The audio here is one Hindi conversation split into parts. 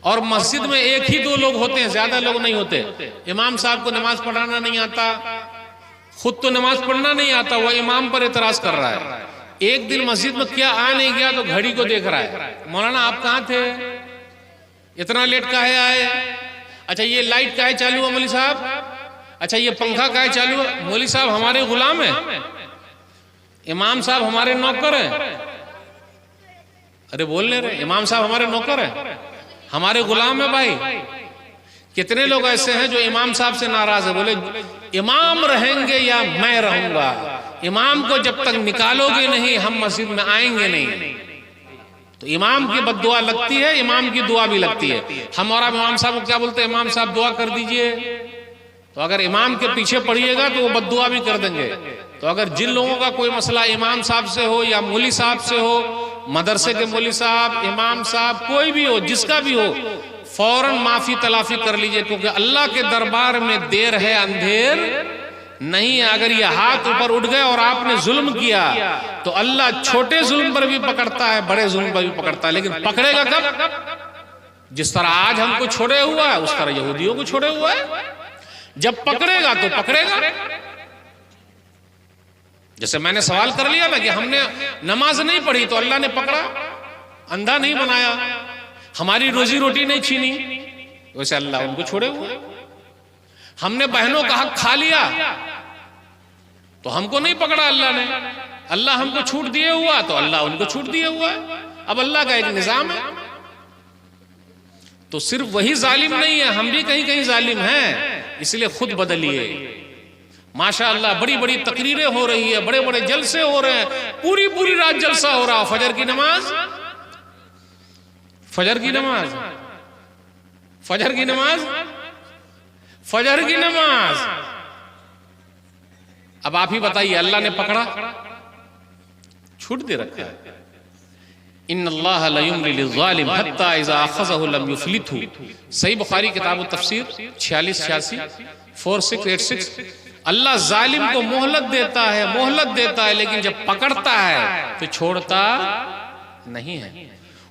और मस्जिद में एक ही दो लोग होते हैं, ज्यादा लोग नहीं होते। इमाम साहब को नमाज पढ़ाना नहीं आता, खुद तो नमाज पढ़ना नहीं आता, वो इमाम पर एतराज कर रहा है। एक दिन मस्जिद में क्या आ नहीं गया तो घड़ी को देख रहा है, मौलाना आप कहाँ थे, इतना लेट काहे आए? अच्छा ये लाइट काहे चालू है मौलवी साहब? अच्छा ये पंखा काहे चालू है? मौलवी साहब हमारे गुलाम है, इमाम साहब हमारे नौकर है। अरे बोल नहीं रहे, इमाम साहब हमारे नौकर है, हमारे गुलाम है भाई। कितने लोग ऐसे हैं जो इमाम साहब से नाराज है, बोले इमाम रहेंगे या मैं रहूंगा, इमाम को जब तक निकालोगे नहीं हम मस्जिद में आएंगे नहीं। तो इमाम की बद्दुआ लगती है, इमाम की दुआ भी लगती है। हम और आप इमाम साहब को क्या बोलते हैं, इमाम साहब दुआ कर दीजिए, तो अगर इमाम के पीछे पड़िएगा तो वो बद्दुआ भी कर देंगे। तो अगर जिन लोगों का कोई मसला इमाम साहब से हो या मौलवी साहब से हो, मदरसे के मौलवी साहब, इमाम साहब, कोई भी हो, जिसका भी हो, फौरन माफी तलाफी कर लीजिए, क्योंकि अल्लाह के दरबार में देर है अंधेर नहीं है। अगर ये हाथ ऊपर उठ गए और आपने जुल्म किया तो अल्लाह छोटे जुल्म पर भी पकड़ता है, बड़े जुल्म पर भी पकड़ता है, लेकिन पकड़ेगा कब? जिस तरह आज हमको छोड़े हुआ है उस तरह यहूदियों को छोड़े हुआ है। जब पकड़ेगा तो पकड़ेगा। जैसे मैंने सवाल कर लिया ना कि हमने नमाज नहीं पढ़ी तो अल्लाह ने पकड़ा, अंधा नहीं बनाया, हमारी रोजी रोटी नहीं छीनी, वैसे अल्लाह उनको छोड़े हुए। हमने बहनों का हक खा लिया तो हमको नहीं पकड़ा अल्लाह ने, अल्लाह हमको छूट दिए हुआ तो अल्लाह उनको छूट दिए हुआ है। अब अल्लाह का एक निजाम है। तो सिर्फ वही जालिम नहीं है, हम भी कहीं कहीं जालिम हैं, इसलिए खुद बदलिए। माशाअल्लाह बड़ी बड़ी तकरीरें हो रही है, बड़े बड़े जलसे हो रहे हैं, पूरी पूरी रात जलसा हो रहा। फजर की नमाज, फजर की नमाज, फजर की नमाज, फजर की नमाज। अब आप ही बताइए, अल्लाह ने पकड़ा, छूट दे रखा है। इन्नल्लाह ला युमली लिज़्ज़ालिम हत्ता इज़ा अख़ज़हु लम युफ़्लितहु। सही बुखारी किताब तफसीर 4686 4686। अल्लाह जालिम को मोहलत देता है, मोहलत देता है, लेकिन जब पकड़ता है तो छोड़ता नहीं है।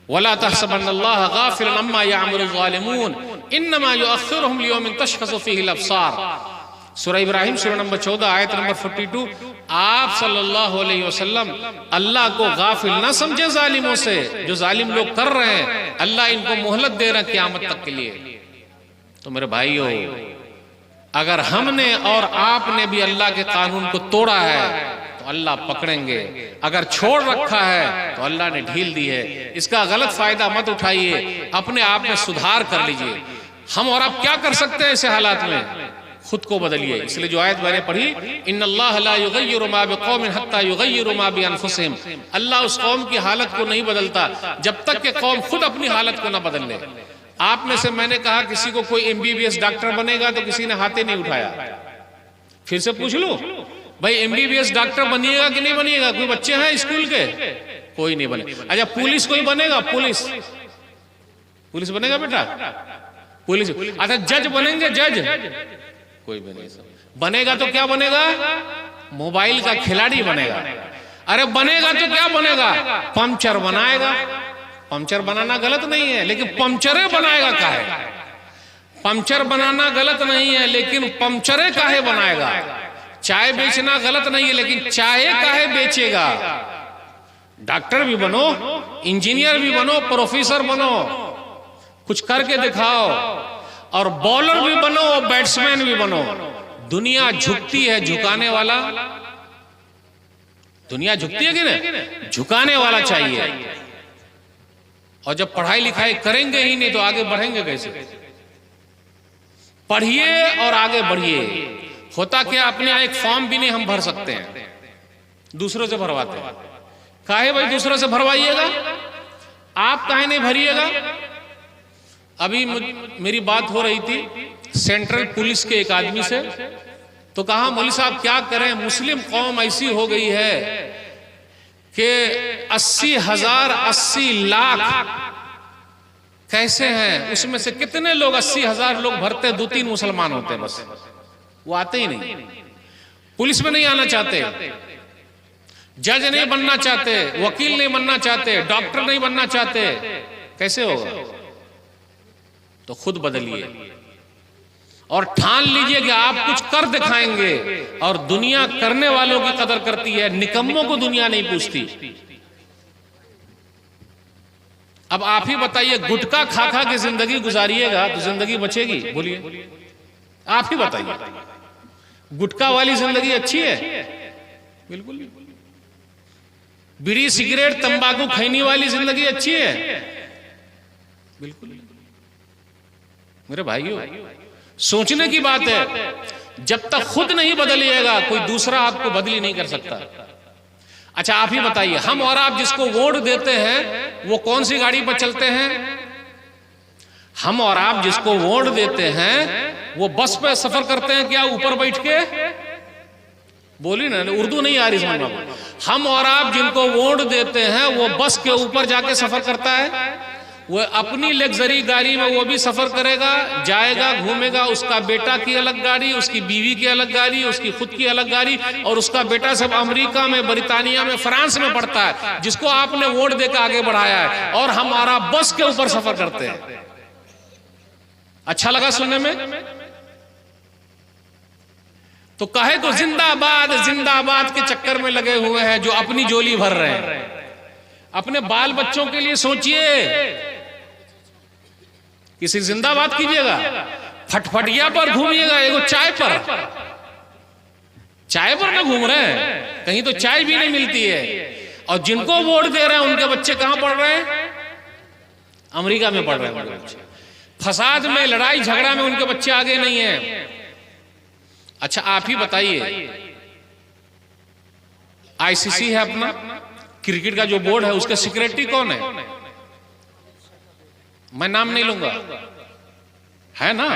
वला तहसबन्नल्लाह गाफ़िलन अम्मा यअमलु ज़ालिमून इन्नमा युअख़्खिरुहुम लियौमिन तशख़सु फ़ीहिल अब्सार। सूरह इब्राहिम सूरह नंबर 14 आयत नंबर 42। आप सल्लल्लाहु अलैहि वसल्लम अल्लाह को गाफिल ना समझे जालिमों से, जो जालिम लोग कर रहे हैं। अल्लाह इनको मोहलत दे रहे हैं क़यामत तक के लिए। तो मेरे भाइयों, अगर हमने और आपने भी अल्लाह के कानून को तोड़ा है तो अल्लाह पकड़ेंगे, अगर छोड़ रखा है तो अल्लाह ने ढील दी है। इसका गलत फायदा मत उठाइए, अपने आप में सुधार कर लीजिए। हम और आप क्या कर सकते हैं ऐसे हालात में? खुद को बदलिए। इसलिए जो आयत मैंने पढ़ी, इन्नल्लाह ला युगय्यिरु मा बिक़ौमिन हत्ता युगय्यिरु मा बिअनफुसिहिम, अल्लाह उस कौम की हालत को नहीं बदलता जब तक कि कौम खुद अपनी हालत को ना बदल ले। आप में से मैंने कहा किसी को कोई MBBS डॉक्टर बनेगा तो किसी ने हाथे नहीं उठाया। फिर से पूछ लो भाई, MBBS डॉक्टर बनिएगा कि नहीं बनिएगा? कोई बच्चे हैं स्कूल के? कोई नहीं बने। अच्छा पुलिस कोई बनेगा? पुलिस, पुलिस बनेगा बेटा? पुलिस। अच्छा जज बनेंगे? जज कोई भी नहीं बनेगा। तो क्या बनेगा? मोबाइल का खिलाड़ी बनेगा। अरे बनेगा तो क्या बनेगा? पंचर बनाएगा। पंचर बनाना गलत नहीं है, लेकिन पंचरे बनाएगा काहे? पंचर बनाना गलत नहीं है, लेकिन पंचरे काहे बनाएगा? चाय बेचना गलत नहीं है, लेकिन चाय काहे बेचेगा? डॉक्टर भी बनो, इंजीनियर भी बनो, प्रोफेसर बनो, कुछ करके दिखाओ, और बॉलर भी बनो और बैट्समैन भी बनो। दुनिया झुकती है, झुकाने वाला, दुनिया झुकती है कि नहीं? झुकाने वाला चाहिए। और जब पढ़ाई लिखाई करेंगे ही नहीं तो आगे बढ़ेंगे कैसे? पढ़िए और आगे बढ़िए। होता क्या, अपने यहाँ एक फॉर्म भी नहीं हम भर सकते हैं, दूसरों से भरवाते हैं। काहे भाई दूसरों से भरवाइएगा, आप काहे नहीं भरिएगा? अभी मेरी बात हो रही थी सेंट्रल पुलिस के एक आदमी से, तो कहा मौलवी साहब क्या करें, मुस्लिम कौम ऐसी हो गई है कि 80,000 80 लाख कैसे हैं, उसमें से कितने लोग 80,000 लोग भरते, 2-3 मुसलमान होते हैं बस, वो आते ही नहीं, पुलिस में नहीं आना चाहते, जज नहीं बनना चाहते, वकील नहीं बनना चाहते, डॉक्टर नहीं बनना चाहते, कैसे होगा? तो खुद बदलिए और ठान लीजिए कि आप कुछ कर दिखाएंगे। और दुनिया करने वालों की कदर करती है, निकम्मों को दुनिया नहीं पूछती। अब आप ही बताइए, गुटखा खा खा के जिंदगी गुजारिएगा तो जिंदगी बचेगी? बोलिए, आप ही बताइए। गुटखा वाली जिंदगी अच्छी है? बिल्कुल नहीं। बीड़ी सिगरेट तंबाकू खैनी वाली जिंदगी अच्छी है? बिल्कुल नहीं। मेरे भाइयों, सोचने की बात है। जब तक खुद नहीं बदलिएगा कोई दूसरा आपको बदली नहीं कर सकता। अच्छा आप ही बताइए, हम और आप जिसको वोट देते हैं वो कौन सी गाड़ी पर चलते हैं? हम और आप जिसको वोट देते हैं वो बस पे सफर करते हैं क्या, ऊपर बैठ के? बोली ना, उर्दू नहीं आ रही समझ में। हम और आप जिनको वोट देते हैं वो बस के ऊपर जाके सफर करता है, वो अपनी लग्जरी गाड़ी में वो भी सफर करेगा, जाएगा, घूमेगा। उसका बेटा की अलग गाड़ी, उसकी बीवी की अलग गाड़ी, उसकी खुद की अलग गाड़ी, और उसका बेटा सब अमेरिका में, बरितानिया में, फ्रांस में पढ़ता है, जिसको आपने वोट देकर आगे बढ़ाया है। और हमारा बस के ऊपर सफर करते हैं। अच्छा लगा सुनने में? तो कहे तो जिंदाबाद जिंदाबाद के चक्कर में लगे हुए हैं जो अपनी झोली भर रहे हैं। अपने बाल बच्चों के लिए सोचिए, किसी जिंदाबाद कीजिएगा, फटफटिया पर घूमिएगा, एगो चाय पर ना घूम रहे हैं, कहीं तो चाय भी नहीं मिलती है। और जिनको वोट दे रहे हैं उनके बच्चे कहां पढ़ रहे हैं? अमेरिका में पढ़ रहे हैं उनके बच्चे। फसाद में, लड़ाई झगड़ा में उनके बच्चे आगे नहीं हैं। अच्छा आप ही बताइए, आईसीसी है अपना क्रिकेट का जो बोर्ड है, उसका सेक्रेटरी कौन है? मैं नाम नहीं लूंगा, है ना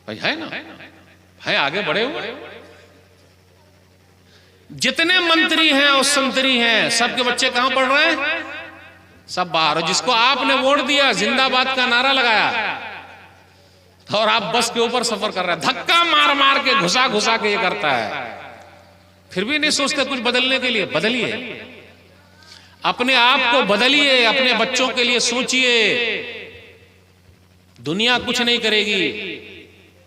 भाई, है ना, है, आगे बढ़े हुए। जितने मंत्री हैं और संतरी हैं, सबके बच्चे कहां पढ़ रहे हैं? सब बाहर। और जिसको आपने वोट दिया, जिंदाबाद का नारा लगाया, और आप बस के ऊपर सफर कर रहे हैं, धक्का मार मार के, घुसा घुसा के ये करता है, फिर भी नहीं सोचते कुछ बदलने के लिए। बदलिए, अपने आप को बदलिए, अपने बच्चों के लिए सोचिए। दुनिया कुछ नहीं करेगी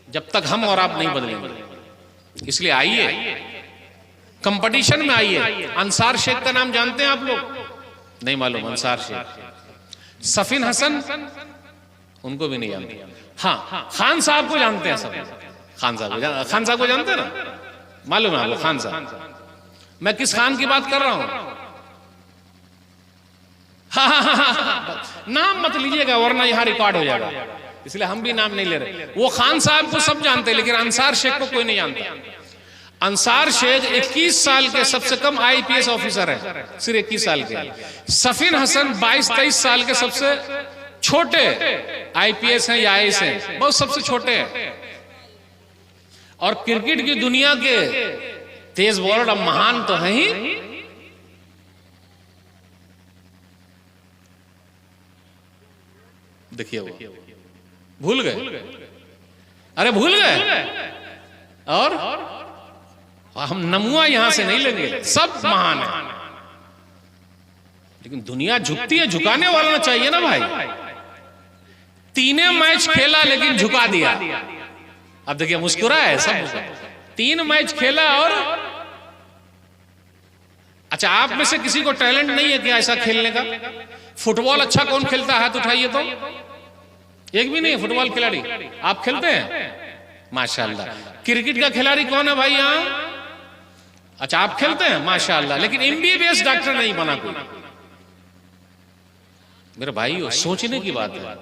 जब तक हम और आप नहीं बदलेंगे। इसलिए आइए, कंपटीशन में आइए। अंसार शेख का नाम जानते हैं आप लोग? नहीं मालूम? अंसार शेख, सफीन हसन, उनको भी नहीं जानते। हाँ, खान साहब को जानते हैं सब। खान साहब को जानते हैं ना? मालूम है आपको खान साहब? मैं किस खान की बात कर रहा हूं? नाम मत लीजिएगा वरना यहां रिकॉर्ड हो जाएगा, इसलिए हम भी नाम नहीं ले रहे। वो खान साहब को सब जानते हैं, लेकिन अंसार शेख को कोई नहीं जानता। अंसार शेख 21 साल के सबसे कम आईपीएस ऑफिसर है, सिर्फ 21 साल के। सफीन हसन 22-23 साल के सबसे छोटे आईपीएस हैं या आईएएस हैं, बहुत सबसे छोटे हैं। और क्रिकेट की दुनिया के तेज बॉलर अब महान तो है ही। देखिए वो भूल गए, अरे भूल गए। और हम नमुआ यहां से नहीं लेंगे, सब महान है। लेकिन दुनिया झुकती है, झुकाने वाला चाहिए ना भाई। 3 मैच खेला लेकिन झुका दिया। अब देखिए मुस्कुरा है सब। 3 मैच खेला और अच्छा, आप में से किसी को टैलेंट नहीं है क्या ऐसा खेलने का? फुटबॉल अच्छा कौन खेलता है? हाथ उठाइए तो। एक भी नहीं है फुटबॉल खिलाड़ी। आप खेलते हैं? माशाल्लाह। क्रिकेट का खिलाड़ी कौन है भाई यहाँ? अच्छा आप खेलते हैं, माशाल्लाह। लेकिन एमबीबीएस डॉक्टर नहीं बना कोई। मेरे भाई सोचने की बात है।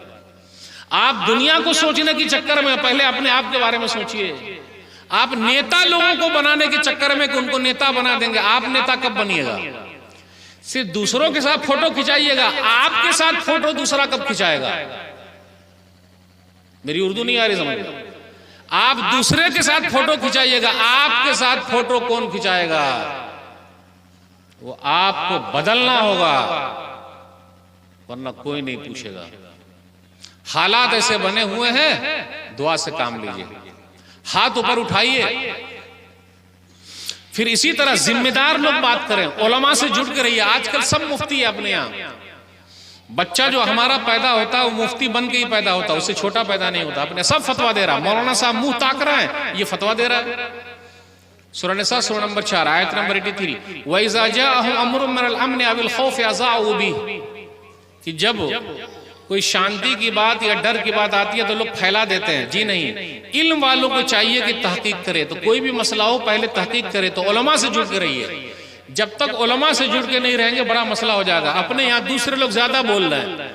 आप दुनिया को सोचने के चक्कर में पहले अपने आप के बारे में सोचिए। आप नेता लोगों को बनाने के चक्कर में कि उनको नेता बना देंगे, आप नेता कब बनिएगा? सिर्फ दूसरों के साथ फोटो खिंचाइएगा, आपके साथ फोटो दूसरा कब खिंचाएगा? मेरी उर्दू नहीं आ रही समझ में? आप दूसरे के साथ फोटो खिंचाइएगा, आपके साथ फोटो कौन खिंचाएगा? वो आपको बदलना होगा, वरना कोई नहीं पूछेगा। हालात ऐसे बने हुए हैं, दुआ से काम लीजिए। हाथ ऊपर उठाइए। फिर इसी तरह जिम्मेदार लोग बात करें, उलमा से जुड़ के रहिए। आजकल सब मुफ्ती है अपने यहाँ, बच्चा जो हमारा पैदा होता है वो मुफ्ती बन के ही पैदा होता है, उससे छोटा पैदा नहीं होता। अपने सब फतवा दे रहा, मौलाना साहब मुंह ताक रहा है, ये फतवा दे रहा है। सूरह निसा सूरह नंबर 4 आयत नंबर 83, वइज़ा जाअहुम अम्रुम मिनल अम्न अविल खौफ अज़ाउ बिही, कि जब कोई शांति की बात या डर की बात आती है तो लोग फैला देते हैं। जी नहीं, इल्म वालों को चाहिए कि तहकीक करे। तो कोई भी मसला हो पहले तहकीक करे। तो उलमा से जुड़ के रहिए। जब तक उलमा से जुड़ के नहीं रहेंगे बड़ा मसला हो जाएगा। अपने यहां दूसरे लोग ज्यादा बोल रहे हैं,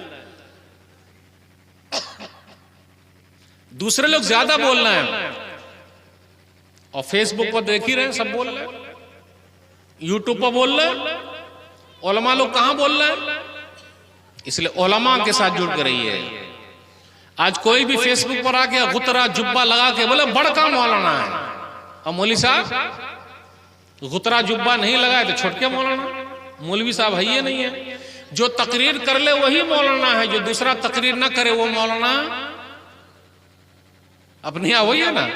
दूसरे लोग ज्यादा बोल रहे हैं, और फेसबुक पर देख ही रहे हैं, सब बोल रहे हैं, यूट्यूब पर बोल रहे हैं, उलमा लोग कहां बोल रहे हैं। इसलिए उलमा के साथ जुड़ के रहिए। आज कोई भी फेसबुक पर आके गुतरा जुब्बा लगा के बोले बड़का मौलाना है, और मौलवी साहब गुतरा जुब्बा नहीं लगाए तो छोटके मौलाना, मौलवी साहब है ये नहीं है। जो तकरीर कर ले वही मौलाना है, जो दूसरा तकरीर ना करे वो मौलाना अपने यहां वही है ना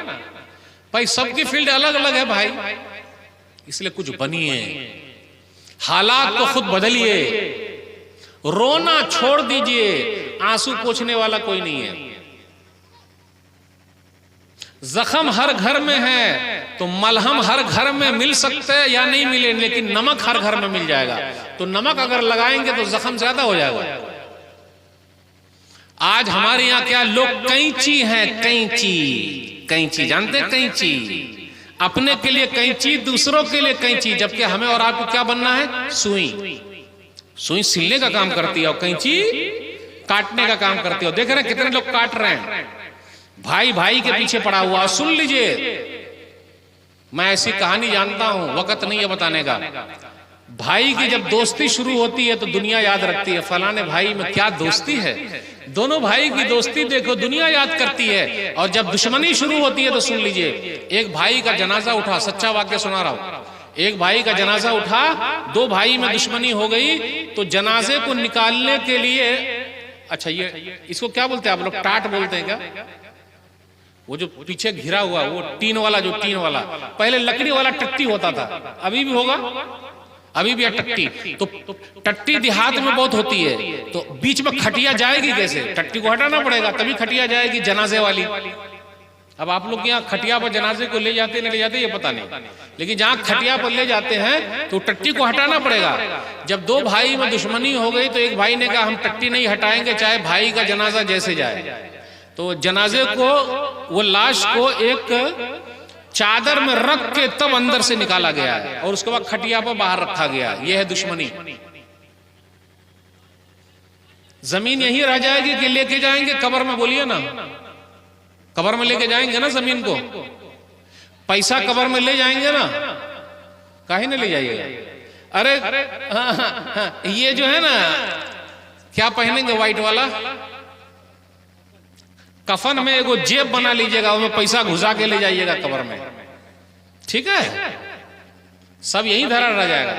भाई। सबकी फील्ड अलग अलग है भाई, इसलिए कुछ बनिए, हालात को खुद बदलिए, रोना छोड़ दीजिए। आंसू पोंछने वाला कोई नहीं है। जख्म हर घर में है तो मलहम हर घर में मिल सकते हैं या नहीं मिले, लेकिन नमक हर घर में मिल जाएगा। तो नमक अगर लगाएंगे तो जख्म ज्यादा हो जाएगा। आज हमारे यहाँ क्या लोग कैंची हैं, कैंची जानते हैं? कैंची अपने के लिए कैंची, दूसरों के लिए कैंची, जबकि हमें और आपको क्या बनना है? सुई सिलने का काम करती है और कैंची काटने का काम करती है। देख रहे हैं कितने लोग काट रहे हैं, भाई भाई के पीछे पड़ा हुआ। सुन लीजिए, मैं ऐसी कहानी जानता हूं, वक्त नहीं है बताने का। भाई की जब दोस्ती शुरू होती है तो दुनिया याद रखती है, फलाने भाई में क्या दोस्ती है। दोनों भाई की दोस्ती देखो, दुनिया याद करती है। और जब दुश्मनी शुरू होती है तो सुन लीजिए, एक भाई का जनाजा उठा, सच्चा वाक्य सुना रहा हूं। एक भाई का जनाजा उठा, दो भाई में दुश्मनी हो गई, तो जनाजे को निकालने के लिए, अच्छा ये इसको क्या बोलते हैं आप लोग? टाट बोलते हैं क्या? वो जो पीछे घिरा हुआ, वो टीन वाला, जो टीन वाला, पहले लकड़ी वाला टट्टी होता था, अभी भी होगा, अभी भी है टट्टी। तो टट्टी देहात में बहुत होती है, तो बीच में खटिया जाएगी कैसे? टट्टी को हटाना पड़ेगा तभी खटिया जाएगी जनाजे वाली। अब आप लोग यहाँ खटिया पर जनाजे को ले जाते नहीं ले जाते ये पता नहीं, लेकिन जहाँ खटिया पर ले जाते हैं तो टट्टी को हटाना पड़ेगा। जब दो भाई में दुश्मनी हो गई तो एक भाई ने कहा हम टट्टी नहीं हटाएंगे चाहे भाई का जनाजा जैसे जाए। तो जनाजे को, वो लाश को एक चादर में रख के तब अंदर से निकाला गया है, और उसके बाद खटिया पर बाहर रखा गया। यह है दुश्मनी। जमीन यही रह जाएगी कि लेके जाएंगे कब्र में? बोलिए ना, कब्र में लेके जाएंगे ना जमीन को? पैसा कब्र में ले जाएंगे ना? काहे नहीं ले जाइएगा? अरे ये जो है ना, क्या पहनेंगे व्हाइट वाला? कफन में एगो जेब बना लीजिएगा, उसमें पैसा घुसा के ले जाइएगा कब्र में, ठीक है? सब यही धरा रह जाएगा।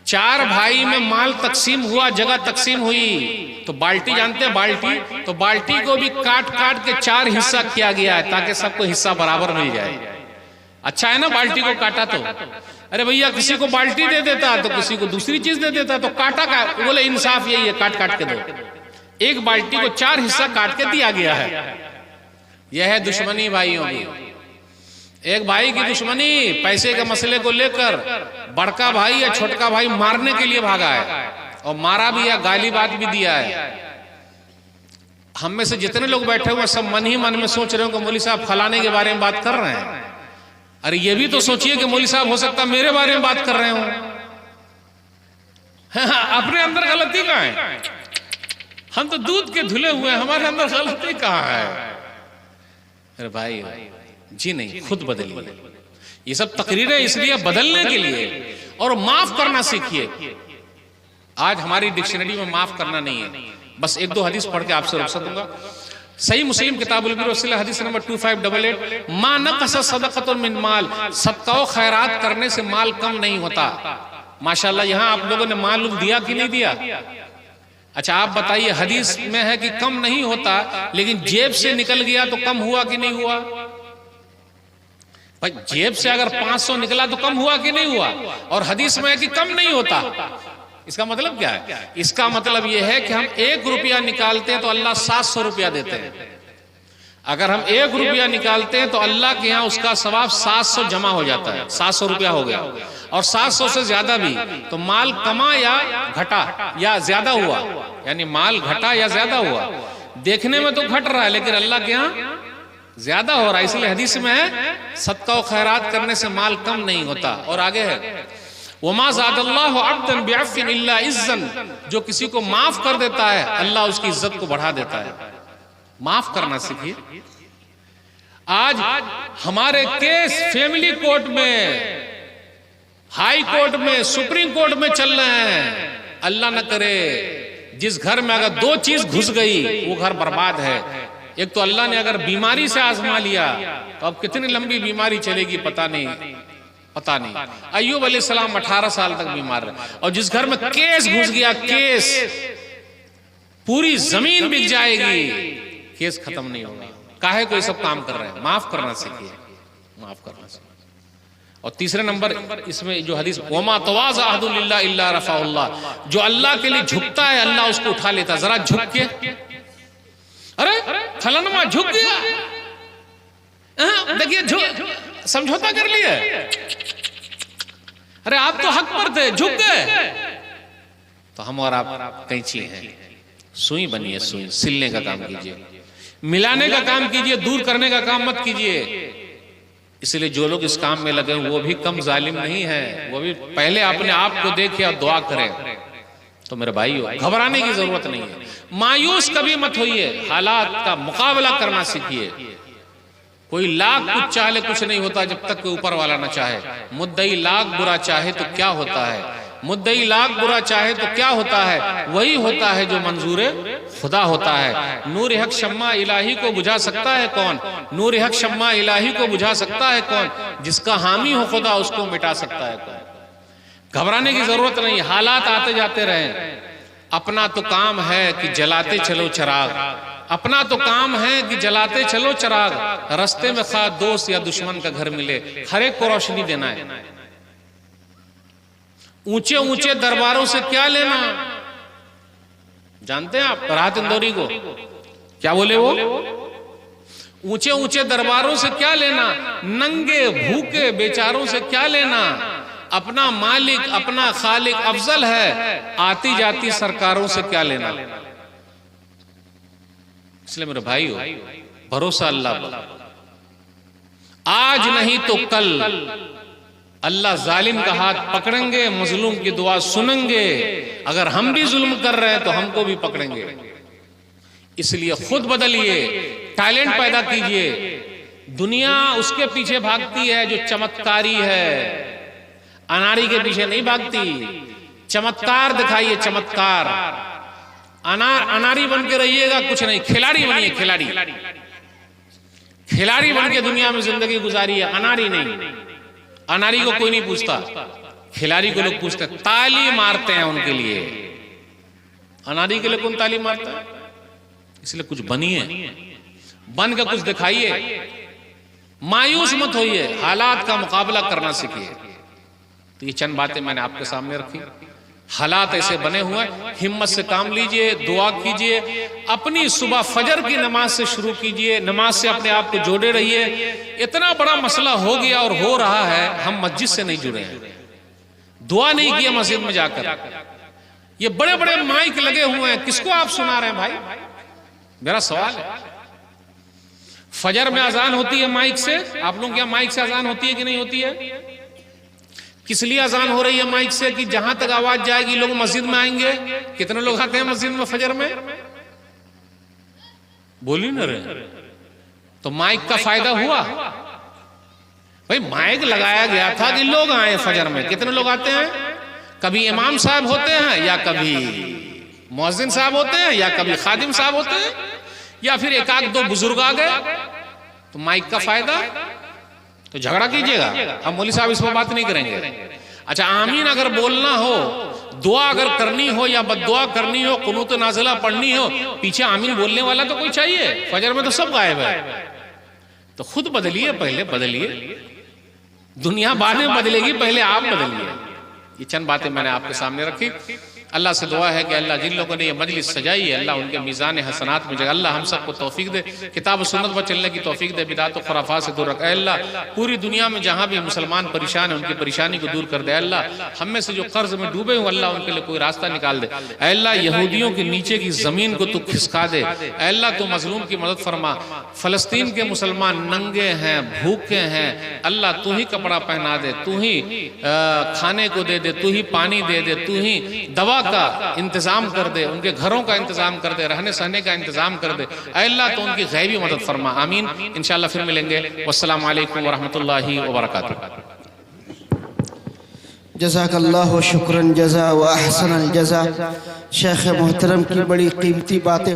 चार भाई में माल तकसीम हुआ, जगह तकसीम हुई, तो बाल्टी जानते हैं बाल्टी? तो बाल्टी को भी काट काट के चार हिस्सा किया गया है ताकि सबको हिस्सा बराबर मिल जाए। अच्छा है ना बाल्टी को काटा तो? अरे भैया किसी को बाल्टी दे देता तो किसी को दूसरी चीज दे देता, तो काटा का बोले इंसाफ यही है, काट काट के दो। एक बाल्टी को चार हिस्सा काट के दिया गया है। यह है दुश्मनी भाइयों की। एक भाई की दुश्मनी पैसे के मसले को लेकर, बड़का भाई या छोटका भाई मारने के लिए भागा है, और मारा भी है, गाली बात भी दिया है। हम में से जितने लोग बैठे हुए सब मन ही मन में सोच रहे हो कि मौलवी साहब फलाने के बारे में बात कर रहे हैं। अरे ये भी तो सोचिए कि मौलवी साहब हो सकता मेरे बारे में बात कर रहे हो। अपने अंदर गलती कहाँ है? हम तो दूध के धुले हुए हैं, हमारे अंदर गलती कहाँ है? अरे भाई जी नहीं, खुद बदलिए। ये सब तकरीरें इसलिए बदलने के लिए, और माफ करना सीखिए। आज हमारी डिक्शनरी में माफ करना नहीं है। बस एक दो हदीस पढ़ के आपसे रुखसत दूंगा। सही मुस्लिम किताबुल बिर वसीला हदीस नंबर 2588, मा नक़स सदक़तुन मिन माल, सदका व खैरात करने से माल कम नहीं होता। माशाल्लाह, यहाँ आप लोगों ने माल दिया कि नहीं दिया? अच्छा आप बताइए, हदीस में है कि कम नहीं होता, लेकिन जेब से निकल गया तो कम हुआ कि नहीं हुआ? भाई जेब से अगर 500 निकला तो कम हुआ कि नहीं हुआ? और हदीस में है कि कम नहीं होता। इसका मतलब क्या है? इसका मतलब यह है कि हम 1 रुपया निकालते हैं तो अल्लाह 700 रुपया देते हैं। अगर हम 1 रुपया निकालते हैं तो अल्लाह के यहाँ उसका सवाब 700 जमा हो जाता है। 700 रुपया हो गया, और 700 से ज्यादा भी तो माल कमा या घटा या ज्यादा हुआ, यानी माल घटा या ज्यादा हुआ। देखने में तो घट रहा है लेकिन अल्लाह के यहाँ ज्यादा हो रहा है। इसलिए हदीस में है सदका और खैरात करने से माल कम नहीं होता। और आगे है वमा ज़ादल्लाहु अब्दन बिअफ़्विन इल्ला इज़्ज़न, जो किसी को माफ कर देता है अल्लाह उसकी इज्जत को बढ़ा देता है। माफ करना सीखिए। आज हमारे केस फैमिली कोर्ट में, हाई कोर्ट में, सुप्रीम कोर्ट में चल रहे हैं। अल्लाह न करे जिस घर में अगर 2 चीज घुस गई वो घर बर्बाद है। एक तो अल्लाह ने अगर बीमारी से आजमा लिया तो अब कितनी लंबी बीमारी चलेगी पता नहीं, पता नहीं। अय्यूब अलैहिस्सलाम 18 साल तक बीमार रहे। और जिस घर में केस घुस गया, केस पूरी जमीन बिक जाएगी, केस खत्म नहीं होगा। काहे कोई सब काम कर रहे हैं? माफ करना सीखिए, माफ करना सीखिए। और तीसरे नंबर इसमें जो हदीस वमा तवाज़ा अहदुन लिल्लाह इल्ला रफ़अहुल्लाह, जो अल्लाह के लिए झुकता है अल्लाह उसको उठा लेता। जरा झुक के, अरे फलाना झुक गया, देखिए समझौता कर लिया, अरे आप तो हक पर थे, झुक गए। तो हम और आप कैंची हैं, सुई बनिए, सुई सिलने का काम कीजिए, मिलाने का काम कीजिए, दूर करने का काम मत कीजिए। इसलिए जो लोग इस काम में लगे वो भी कम जालिम नहीं है, वो भी पहले अपने आप को देखे और दुआ करें। तो मेरे भाइयों, घबराने की जरूरत नहीं है, मायूस कभी मत होइए, हालात का मुकाबला करना सीखिए। कोई लाख कुछ चाहे कुछ नहीं होता जब तक कोई ऊपर वाला ना चाहे। मुद्दई लाख बुरा चाहे तो क्या होता है, मुद्दई लाख बुरा चाहे तो क्या होता है, वही होता है जो मंजूर खुदा होता है। नूर हक शम्मा इलाही को बुझा सकता है कौन? नूर हक शम्मा इलाही को बुझा सकता है कौन? जिसका हामी हो खुदा उसको मिटा सकता है कौन? घबराने की जरूरत नहीं, हालात आते जाते रहे। अपना तो काम है कि जलाते चलो चिराग, अपना तो काम है कि जलाते चलो चिराग। रास्ते में खा दोस्त या दुश्मन का घर मिले, हर एक को रोशनी देना है। ऊंचे ऊंचे दरबारों से क्या लेना? जानते हैं आप राहत इंदौरी को क्या बोले वो? ऊंचे ऊंचे दरबारों से क्या लेना, नंगे भूखे बेचारों से क्या लेना। अपना मालिक अपना खालिक अफजल है, आती जाती सरकारों से क्या लेना। इसलिए मेरे भाई हो, भरोसा अल्लाह पर। आज नहीं तो कल अल्लाह जालिम का हाथ पकड़ेंगे, मजलूम की दुआ सुनेंगे। अगर हम भी जुल्म कर रहे हैं तो हमको भी पकड़ेंगे। इसलिए खुद बदलिए, टैलेंट पैदा कीजिए। दुनिया उसके पीछे भागती है जो चमत्कारी है, अनाड़ी के पीछे नहीं भागती। चमत्कार दिखाइए, चमत्कार। अनाड़ी बन के रहिएगा कुछ नहीं, खिलाड़ी बनिए, खिलाड़ी। खिलाड़ी बन के दुनिया में जिंदगी गुजारिए, अनाड़ी नहीं। अनाड़ी को कोई नहीं पूछता, खिलाड़ी को लोग पूछते हैं, ताली मारते हैं उनके लिए। अनाड़ी के लिए कौन ताली मारता है? इसलिए कुछ बनिए, बन के कुछ दिखाइए। मायूस मत होइए, हालात का मुकाबला करना सीखिए। तो ये चंद बातें मैंने आपके सामने रखी। हालात ऐसे बने हुए, हिम्मत से काम लीजिए, दुआ कीजिए। अपनी सुबह फजर की नमाज से शुरू कीजिए, नमाज से अपने आप को जोड़े रहिए। इतना बड़ा मसला हो गया और हो रहा है, हम मस्जिद से नहीं जुड़े हैं, दुआ नहीं किया मस्जिद में जाकर। ये बड़े बड़े माइक लगे हुए हैं, किसको आप सुना रहे हैं भाई? मेरा सवाल है। फजर में अजान होती है माइक से, आप लोग क्या माइक से अजान होती है कि नहीं होती है? किस लिए अजान हो रही है माइक से? कि जहां तक आवाज जाएगी लोग मस्जिद में आएंगे। कितने लोग आते हैं मस्जिद में फजर में? बोली ना रहे। तो माइक का फायदा हुआ भाई। माइक लगाया गया था कि लोग आए फजर में। कितने लोग आते हैं? कभी इमाम साहब होते हैं, या कभी मुअज्जिन साहब होते हैं, या कभी खादिम साहब होते हैं, या फिर एक आध दो बुजुर्ग आ गए। तो माइक का फायदा। तो झगड़ा कीजिएगा, हम मौलवी साहब इस पर बात नहीं करेंगे। अच्छा, आमीन अगर बोलना हो, दुआ अगर करनी हो या बद्दुआ करनी हो, कुनूत नाज़िला पढ़नी हो, पीछे आमीन बोलने वाला तो कोई चाहिए। फजर में तो सब गायब है। तो खुद बदलिए, पहले बदलिए। दुनिया बाद में बदलेगी, पहले आप बदलिए। ये चंद बातें मैंने आपके सामने रखी। अल्लाह से दुआ है कि अल्लाह जिन लोगों ने ये मजलिस सजाई है अल्लाह उनके मीज़ान हसनात में जगह, अल्लाह हम सबको तौफीक दे, किताब सुन्नत पर चलने की तौफीक दे, बिदात और खुराफात से दूर रखे। अल्लाह पूरी दुनिया में जहाँ भी मुसलमान परेशान है उनकी परेशानी को दूर कर दे। अल्लाह हम में से जो कर्ज में डूबे हुए अल्लाह उनके लिए कोई रास्ता निकाल दे। अल्लाह यहूदियों के नीचे की ज़मीन को तू खिसका दे। अल्लाह तू मजलूम की मदद फरमा। फ़लस्तीन के मुसलमान नंगे हैं, भूखे हैं, अल्लाह तू ही कपड़ा पहना दे, तू ही खाने को दे दे, तू ही पानी दे दे, तू ही दवा का इंतजाम कर दे, उनके घरों का इंतजाम कर दे, रहने सहने का इंतजाम कर दे। अल्लाह तो उनकी गैबी मदद फरमा। आमीन। इंशाअल्लाह फिर मिलेंगे। वस्सलामु अलैकुम वरहमतुल्लाहि वबरकातुहू। जज़ाकल्लाहु शुक्रन जज़ा व अहसनल जज़ा। शेख मोहतरम की बड़ी कीमती बातें